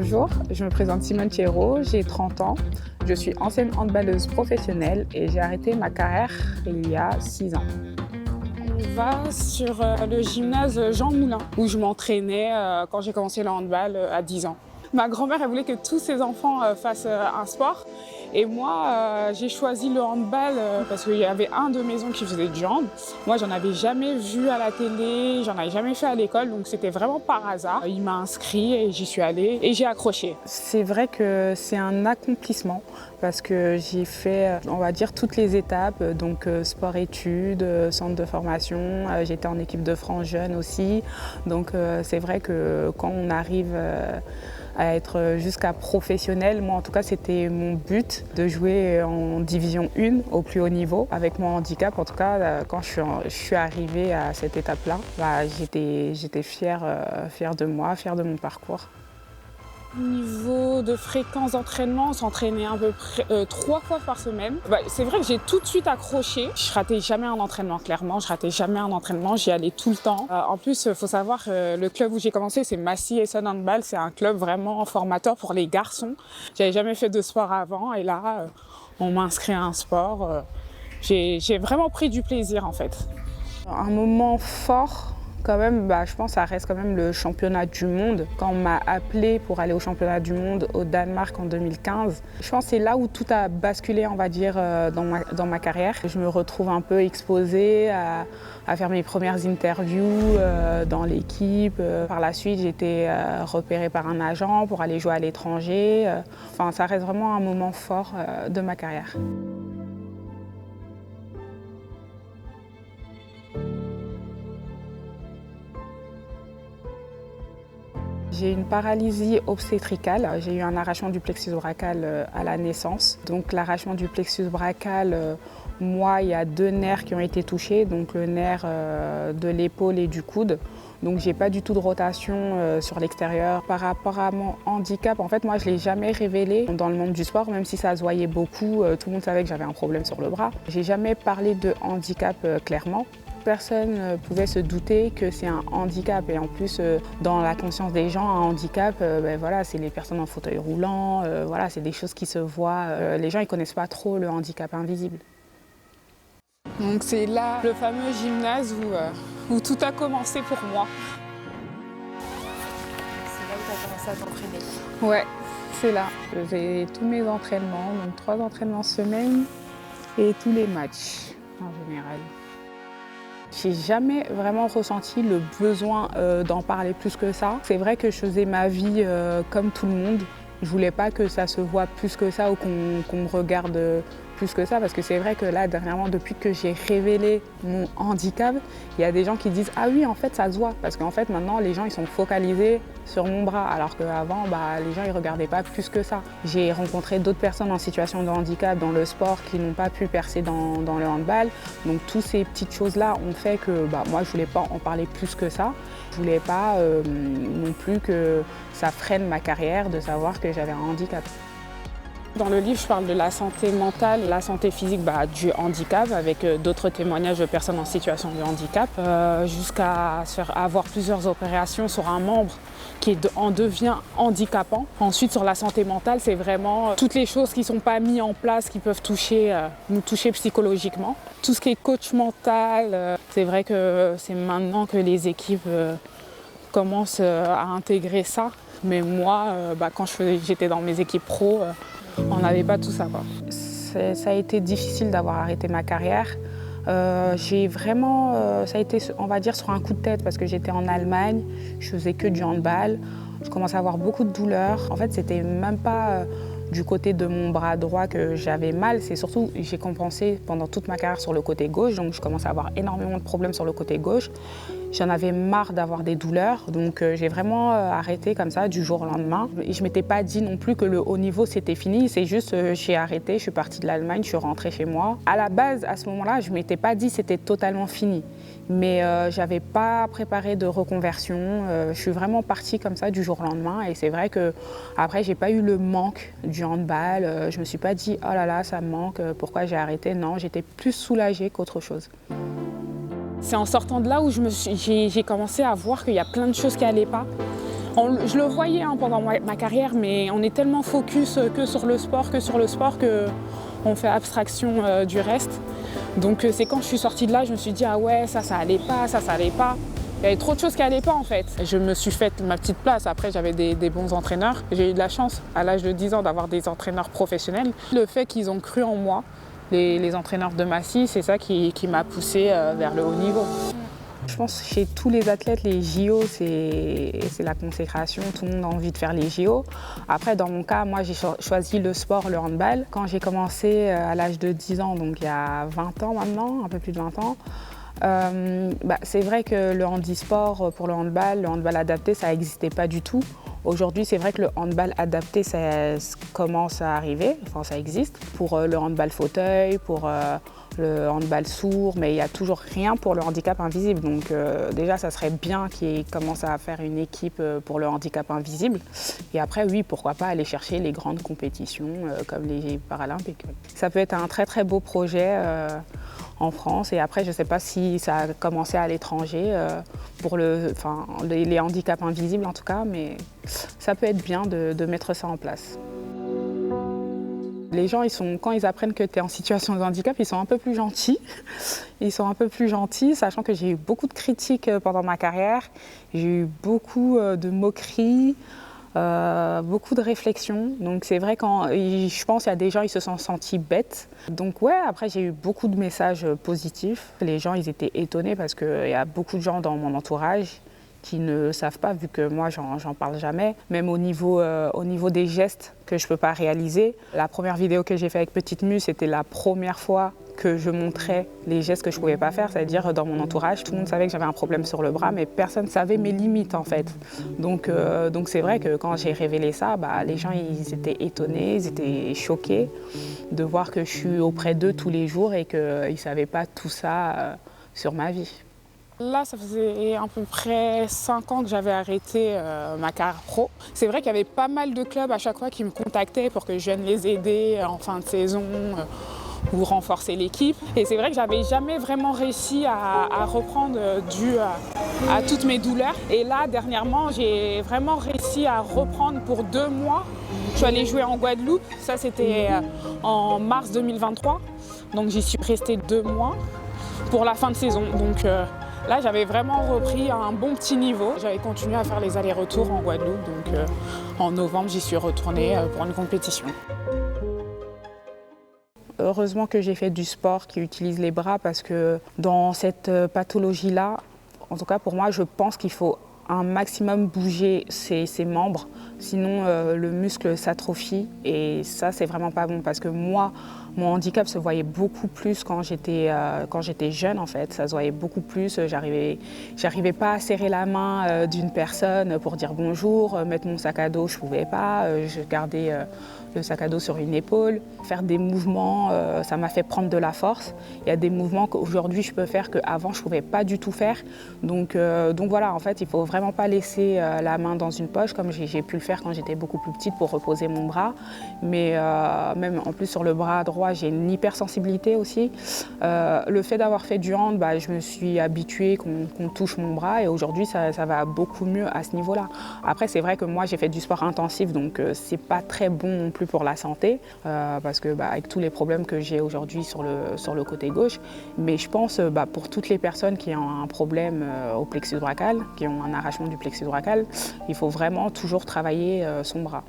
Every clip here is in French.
Bonjour, je me présente Simone Thiérault, j'ai 30 ans. Je suis ancienne handballeuse professionnelle et j'ai arrêté ma carrière il y a 6 ans. On va sur le gymnase Jean Moulin où je m'entraînais quand j'ai commencé le handball à 10 ans. Ma grand-mère elle voulait que tous ses enfants fassent un sport et moi j'ai choisi le handball parce qu'il y avait un de mes oncles qui faisait du hand. Moi j'en avais jamais vu à la télé, j'en avais jamais fait à l'école donc c'était vraiment par hasard. Il m'a inscrit et j'y suis allée et j'ai accroché. C'est vrai que c'est un accomplissement parce que j'ai fait on va dire toutes les étapes, donc sport-études, centre de formation, j'étais en équipe de France jeune aussi. Donc c'est vrai que quand on arrive à être jusqu'à professionnel. Moi, en tout cas, c'était mon but de jouer en division 1 au plus haut niveau. Avec mon handicap, en tout cas, quand je suis arrivée à cette étape-là, j'étais fière de moi, fière de mon parcours. Au niveau de fréquence d'entraînement, on s'entraînait à peu près 3 fois par semaine. C'est vrai que j'ai tout de suite accroché. Je ratais jamais un entraînement, clairement. Je ratais jamais un entraînement, j'y allais tout le temps. En plus, il faut savoir, le club où j'ai commencé, c'est Massy Essonne Handball. C'est un club vraiment formateur pour les garçons. J'avais jamais fait de sport avant et là, on m'a inscrit à un sport. J'ai vraiment pris du plaisir en fait. Un moment fort, quand même, je pense que ça reste quand même le championnat du monde. Quand on m'a appelée pour aller au championnat du monde au Danemark en 2015, je pense que c'est là où tout a basculé, on va dire, dans ma carrière. Je me retrouve un peu exposée à faire mes premières interviews dans l'équipe. Par la suite, j'ai été repérée par un agent pour aller jouer à l'étranger. Enfin, ça reste vraiment un moment fort de ma carrière. J'ai une paralysie obstétricale, j'ai eu un arrachement du plexus brachial à la naissance. Donc l'arrachement du plexus brachial, moi, il y a 2 nerfs qui ont été touchés, donc le nerf de l'épaule et du coude. Donc j'ai pas du tout de rotation sur l'extérieur. Par rapport à mon handicap, en fait, moi je l'ai jamais révélé dans le monde du sport, même si ça se voyait beaucoup, tout le monde savait que j'avais un problème sur le bras. J'ai jamais parlé de handicap clairement. Personne ne pouvait se douter que c'est un handicap et en plus dans la conscience des gens, un handicap, voilà, c'est les personnes en fauteuil roulant, voilà, c'est des choses qui se voient. Les gens ne connaissent pas trop le handicap invisible. Donc c'est là le fameux gymnase où tout a commencé pour moi. C'est là où tu as commencé à t'entraîner? Ouais, c'est là. J'ai tous mes entraînements, donc 3 entraînements semaine et tous les matchs en général. J'ai jamais vraiment ressenti le besoin d'en parler plus que ça. C'est vrai que je faisais ma vie comme tout le monde. Je voulais pas que ça se voit plus que ça ou qu'on me regarde plus que ça parce que c'est vrai que là, dernièrement, depuis que j'ai révélé mon handicap, il y a des gens qui disent « Ah oui, en fait, ça se voit » parce qu'en fait, maintenant, les gens, ils sont focalisés sur mon bras alors qu'avant, les gens, ils regardaient pas plus que ça. J'ai rencontré d'autres personnes en situation de handicap dans le sport qui n'ont pas pu percer dans le handball. Donc, toutes ces petites choses-là ont fait que moi, je voulais pas en parler plus que ça. Je voulais pas non plus que ça freine ma carrière de savoir que j'avais un handicap. Dans le livre, je parle de la santé mentale et la santé physique du handicap avec d'autres témoignages de personnes en situation de handicap jusqu'à avoir plusieurs opérations sur un membre qui en devient handicapant. Ensuite, sur la santé mentale, c'est vraiment toutes les choses qui ne sont pas mises en place qui peuvent nous toucher psychologiquement. Tout ce qui est coach mental, c'est vrai que c'est maintenant que les équipes commencent à intégrer ça. Mais moi, quand j'étais dans mes équipes pro, on n'avait pas tout ça, quoi. Ça a été difficile d'avoir arrêté ma carrière. Ça a été, on va dire, sur un coup de tête parce que j'étais en Allemagne, je faisais que du handball. Je commençais à avoir beaucoup de douleurs. En fait, c'était même pas du côté de mon bras droit que j'avais mal, c'est surtout j'ai compensé pendant toute ma carrière sur le côté gauche, donc je commençais à avoir énormément de problèmes sur le côté gauche. J'en avais marre d'avoir des douleurs, donc j'ai vraiment arrêté comme ça du jour au lendemain. Et je ne m'étais pas dit non plus que le haut niveau c'était fini, c'est juste j'ai arrêté, je suis partie de l'Allemagne, je suis rentrée chez moi. À la base, à ce moment-là, je ne m'étais pas dit que c'était totalement fini. Mais je n'avais pas préparé de reconversion. Je suis vraiment partie comme ça du jour au lendemain. Et c'est vrai qu'après, je n'ai pas eu le manque du handball. Je ne me suis pas dit « Oh là là, ça me manque, pourquoi j'ai arrêté ?» Non, j'étais plus soulagée qu'autre chose. C'est en sortant de là où j'ai commencé à voir qu'il y a plein de choses qui n'allaient pas. Je le voyais pendant ma carrière, mais on est tellement focus que sur le sport, qu'on fait abstraction du reste. Donc c'est quand je suis sortie de là, je me suis dit ah ouais, ça allait pas, ça allait pas. Il y avait trop de choses qui allaient pas en fait. Je me suis faite ma petite place. Après, j'avais des bons entraîneurs. J'ai eu de la chance à l'âge de 10 ans d'avoir des entraîneurs professionnels. Le fait qu'ils ont cru en moi, les entraîneurs de Massy, c'est ça qui m'a poussée vers le haut niveau. Je pense que chez tous les athlètes, les JO, c'est la consécration. Tout le monde a envie de faire les JO. Après, dans mon cas, moi, j'ai choisi le sport, le handball. Quand j'ai commencé à l'âge de 10 ans, donc il y a 20 ans maintenant, un peu plus de 20 ans, c'est vrai que le handisport pour le handball adapté, ça n'existait pas du tout. Aujourd'hui, c'est vrai que le handball adapté, ça commence à arriver, enfin ça existe, pour le handball fauteuil, pour le handball sourd, mais il n'y a toujours rien pour le handicap invisible. Donc déjà, ça serait bien qu'ils commencent à faire une équipe pour le handicap invisible. Et après, oui, pourquoi pas aller chercher les grandes compétitions comme les Paralympiques. Ça peut être un très très beau projet en France. Et après, je ne sais pas si ça a commencé à l'étranger pour les handicaps invisibles en tout cas, mais ça peut être bien de mettre ça en place. Les gens, quand ils apprennent que tu es en situation de handicap, ils sont un peu plus gentils. Ils sont un peu plus gentils, sachant que j'ai eu beaucoup de critiques pendant ma carrière. J'ai eu beaucoup de moqueries, beaucoup de réflexions. Donc c'est vrai je pense qu'il y a des gens, ils se sont sentis bêtes. Donc ouais, après j'ai eu beaucoup de messages positifs. Les gens, ils étaient étonnés parce qu'il y a beaucoup de gens dans mon entourage qui ne savent pas, vu que moi j'en parle jamais. Même au niveau des gestes que je ne peux pas réaliser. La première vidéo que j'ai faite avec Petite Mue, c'était la première fois que je montrais les gestes que je ne pouvais pas faire, c'est-à-dire dans mon entourage, tout le monde savait que j'avais un problème sur le bras, mais personne ne savait mes limites en fait. Donc c'est vrai que quand j'ai révélé ça, les gens ils étaient étonnés, ils étaient choqués de voir que je suis auprès d'eux tous les jours et qu'ils ne savaient pas tout ça sur ma vie. Là, ça faisait à peu près 5 ans que j'avais arrêté ma carrière pro. C'est vrai qu'il y avait pas mal de clubs à chaque fois qui me contactaient pour que je vienne les aider en fin de saison ou renforcer l'équipe. Et c'est vrai que j'avais jamais vraiment réussi à reprendre dû à toutes mes douleurs. Et là, dernièrement, j'ai vraiment réussi à reprendre pour 2 mois. Je suis allée jouer en Guadeloupe, ça c'était en mars 2023. Donc j'y suis restée 2 mois pour la fin de saison. Donc là, j'avais vraiment repris un bon petit niveau. J'avais continué à faire les allers-retours en Guadeloupe. Donc en novembre, j'y suis retournée pour une compétition. Heureusement que j'ai fait du sport qui utilise les bras parce que dans cette pathologie-là, en tout cas pour moi, je pense qu'il faut un maximum bouger ses membres. Sinon, le muscle s'atrophie et ça, c'est vraiment pas bon parce que moi, mon handicap se voyait beaucoup plus quand j'étais jeune en fait. Ça se voyait beaucoup plus. J'arrivais pas à serrer la main d'une personne pour dire bonjour, mettre mon sac à dos, je pouvais pas. Je gardais le sac à dos sur une épaule. Faire des mouvements, ça m'a fait prendre de la force. Il y a des mouvements qu'aujourd'hui je peux faire qu'avant je pouvais pas du tout faire. Donc voilà, en fait, il faut vraiment pas laisser la main dans une poche comme j'ai pu le faire quand j'étais beaucoup plus petite pour reposer mon bras. Mais même en plus sur le bras droit, j'ai une hypersensibilité aussi. Le fait d'avoir fait du hand, je me suis habituée qu'on touche mon bras et aujourd'hui ça va beaucoup mieux à ce niveau-là. Après c'est vrai que moi j'ai fait du sport intensif donc c'est pas très bon non plus pour la santé parce que avec tous les problèmes que j'ai aujourd'hui sur le côté gauche. Mais je pense pour toutes les personnes qui ont un problème au plexus brachial, qui ont un arrachement du plexus brachial, il faut vraiment toujours travailler son bras.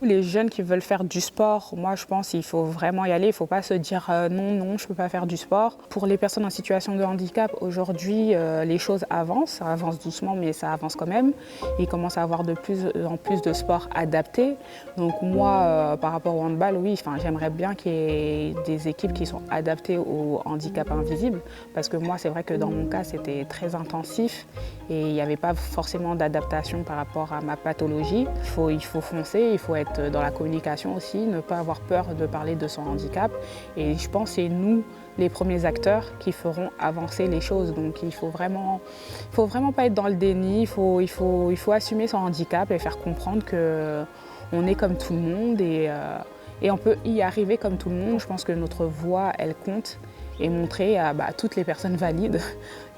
Les jeunes qui veulent faire du sport, moi je pense qu'il faut vraiment y aller, il ne faut pas se dire non, je ne peux pas faire du sport. Pour les personnes en situation de handicap, aujourd'hui les choses avancent, ça avance doucement mais ça avance quand même. Il commence à avoir de plus en plus de sports adaptés. Donc moi par rapport au handball, oui, j'aimerais bien qu'il y ait des équipes qui sont adaptées au handicap invisible parce que moi c'est vrai que dans mon cas c'était très intensif et il n'y avait pas forcément d'adaptation par rapport à ma pathologie. Il faut foncer, il faut être dans la communication aussi, ne pas avoir peur de parler de son handicap. Et je pense que c'est nous, les premiers acteurs, qui feront avancer les choses. Donc il faut vraiment pas être dans le déni, il faut assumer son handicap et faire comprendre qu'on est comme tout le monde et on peut y arriver comme tout le monde. Je pense que notre voix, elle compte. et montrer à toutes les personnes valides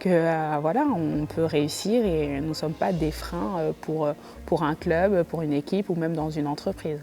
que voilà, on peut réussir et nous ne sommes pas des freins pour un club, pour une équipe ou même dans une entreprise.